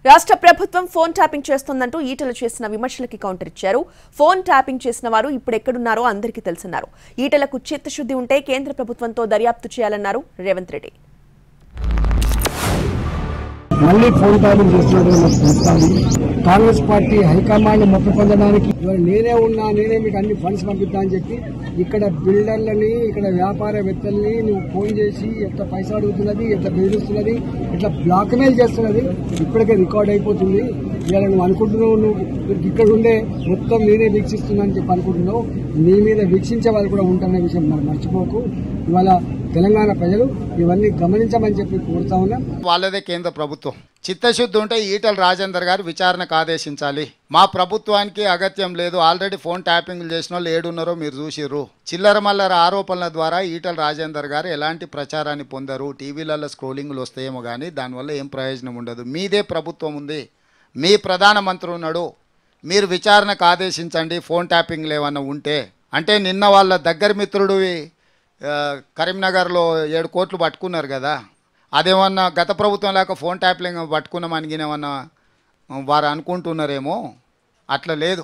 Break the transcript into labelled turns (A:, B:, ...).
A: రాష్ట్ర ప్రభుత్వం phone tapping చేస్తోందంటూ Etela చేసిన విమర్శలకి కౌంటర్ ఇచ్చారు. ఫోన్ ట్యాపింగ్ చేసిన వారు ఇప్పుడు ఎక్కడున్నారో అందరికీ తెలుసన్నారు. ఈటెలకు చిత్తశుద్ధి ఉంటే కేంద్ర ప్రభుత్వంతో దర్యాప్తు చేయాలన్నారు రేవంత్ రెడ్డి.
B: మళ్ళీ ఫోన్ ట్యాపింగ్ చేస్తున్నారు. కాంగ్రెస్ పార్టీ హైకమాండ్ మొక్క పొందడానికి నేనే మీకు అన్ని ఫండ్స్ పంపిస్తా అని చెప్పి ఇక్కడ బిల్డర్లని ఇక్కడ వ్యాపారవేత్తల్ని నువ్వు ఫోన్ చేసి ఎట్లా పైసా అడుగుతున్నది, ఎట్లా బెదిరిస్తున్నది, ఎట్లా బ్లాక్మెయిల్ చేస్తున్నది ఇప్పటికే రికార్డ్ అయిపోతుంది. ఇలా నువ్వు అనుకుంటున్నావు, నువ్వు ఇక్కడ ఉండే మొత్తం నేనే వీక్షిస్తున్నా అని చెప్పి అనుకుంటున్నావు. నీ మీద వీక్షించే వాళ్ళు కూడా ఉంటారనే విషయం మనం మర్చిపోకు. ఇవాళ తెలంగాణ ప్రజలు ఇవన్నీ గమనించమని చెప్పి కోరుతా ఉన్నా.
C: వాళ్ళదే కేంద్ర ప్రభుత్వం. చిత్తశుద్ధి ఉంటే ఈటెల రాజేందర్ గారు విచారణకు ఆదేశించాలి. మా ప్రభుత్వానికి అగత్యం లేదు. ఆల్రెడీ ఫోన్ ట్యాపింగ్లు చేసిన వాళ్ళు ఏడున్నారో మీరు చూసిర్రు. చిల్లర మల్లర ఆరోపణల ద్వారా ఈటెల రాజేందర్ గారు ఎలాంటి ప్రచారాన్ని పొందరు. టీవీలలో స్క్రోలింగ్లు వస్తాయేమో కానీ దానివల్ల ఏం ప్రయోజనం ఉండదు. మీదే ప్రభుత్వం ఉంది, మీ ప్రధానమంత్రి ఉన్నాడు. మీరు విచారణకు ఆదేశించండి ఫోన్ ట్యాపింగ్లు ఏమన్నా ఉంటే. అంటే నిన్న వాళ్ళ దగ్గర మిత్రుడు కరీంనగర్లో 7 కోట్లు పట్టుకున్నారు కదా, అదేమన్నా గత ప్రభుత్వం లేక ఫోన్ ట్యాపింగ్ పట్టుకున్నామని ఏమన్నా వారు అనుకుంటున్నారేమో. అట్లా లేదు.